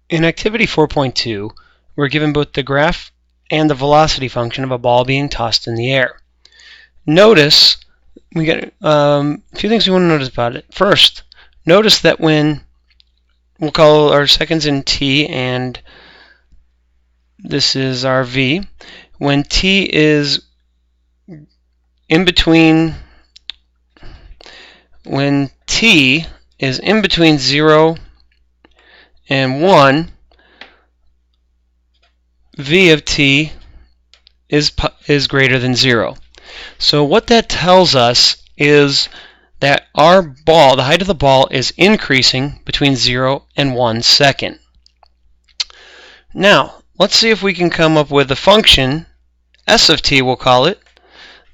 In activity 4.2, we're given both the graph and the velocity function of a ball being tossed in the air. Notice, we get a few things we want to notice about it. First, notice that when, we'll call our seconds in t and this is our v, when t is in between, when t is in between 0 and 1, v of t is greater than 0. So what that tells us is that our ball, the height of the ball, is increasing between 0 and 1 second. Now, let's see if we can come up with a function, s of t we'll call it,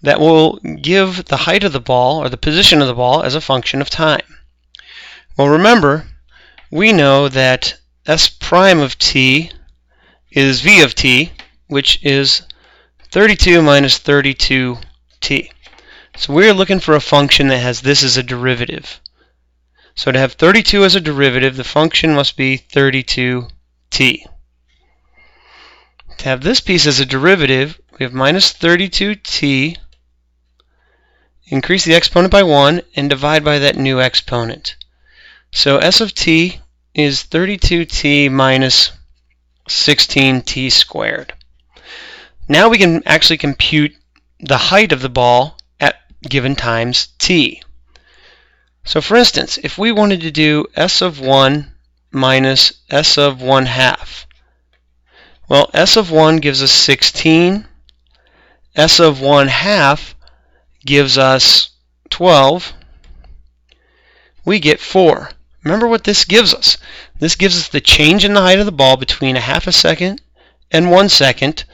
that will give the height of the ball, or the position of the ball, as a function of time. Well, remember, we know that s prime of t is v of t, which is 32 minus 32t. So we're looking for a function that has this as a derivative. So to have 32 as a derivative, the function must be 32t. To have this piece as a derivative, we have minus 32t, increase the exponent by 1, and divide by that new exponent. So s of t is 32t minus 16t squared. Now we can actually compute the height of the ball at given times t. So for instance, if we wanted to do s of 1 minus s of 1/2, well, s of 1 gives us 16, s of 1/2 gives us 12, we get 4. Remember what this gives us. This gives us the change in the height of the ball between a half a second and 1 second.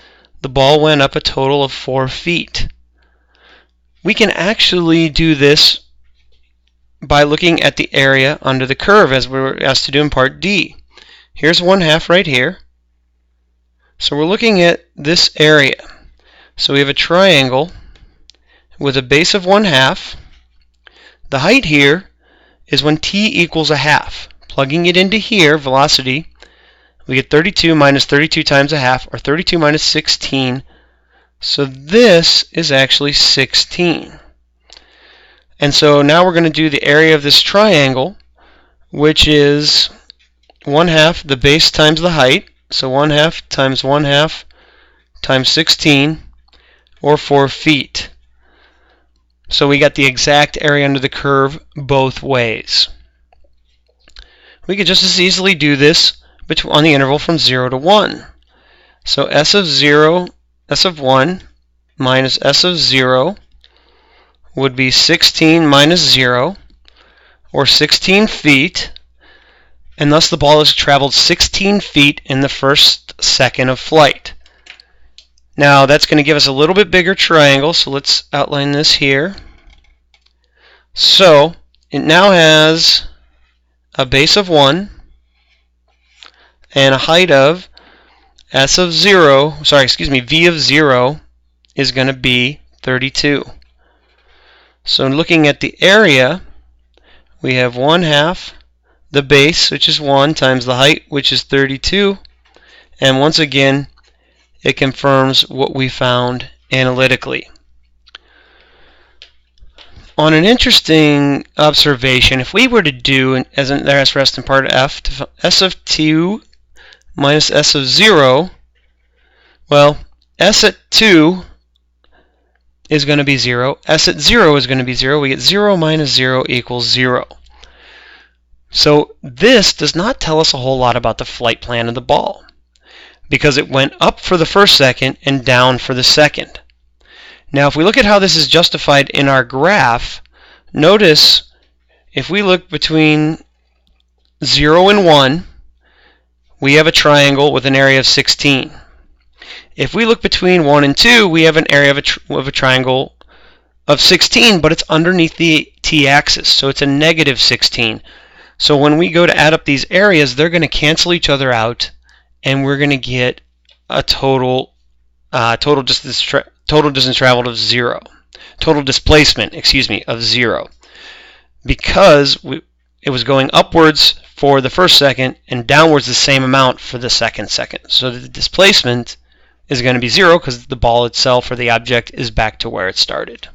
The ball went up a total of 4 feet. We can actually do this by looking at the area under the curve, as we were asked to do in part D. Here's 1/2 right here. So we're looking at this area. So we have a triangle with a base of 1/2. The height here is when t equals a half. Plugging it into here, velocity, we get 32 minus 32 times a half, or 32 minus 16. So this is actually 16. And so now we're going to do the area of this triangle, which is 1/2 the base times the height. So 1/2 times 1/2 times 16, or 4 feet. So we got the exact area under the curve both ways. We could just as easily do this on the interval from 0 to 1. So s of 1 minus s of 0 would be 16 minus 0, or 16 feet, and thus the ball has traveled 16 feet in the first second of flight. Now that's going to give us a little bit bigger triangle, so let's outline this here. So it now has a base of 1 and a height of v of 0 is going to be 32. So looking at the area, we have 1/2 the base, which is 1, times the height, which is 32, and once again it confirms what we found analytically. On an interesting observation, if we were to do, as in there as rest in part F, s of 2 minus s of 0, well, s at 2 is going to be 0, s at 0 is going to be 0, we get 0 minus 0 equals 0. So this does not tell us a whole lot about the flight plan of the ball, because it went up for the first second and down for the second. Now if we look at how this is justified in our graph, notice if we look between 0 and 1, we have a triangle with an area of 16. If we look between 1 and 2, we have an area of a triangle of 16, but it's underneath the t-axis, so it's a negative 16. So when we go to add up these areas, they're going to cancel each other out, and we're going to get a total distance traveled of 0. Total displacement, of 0. Because it was going upwards for the first second and downwards the same amount for the second second. So the displacement is going to be 0 because the ball itself or the object is back to where it started.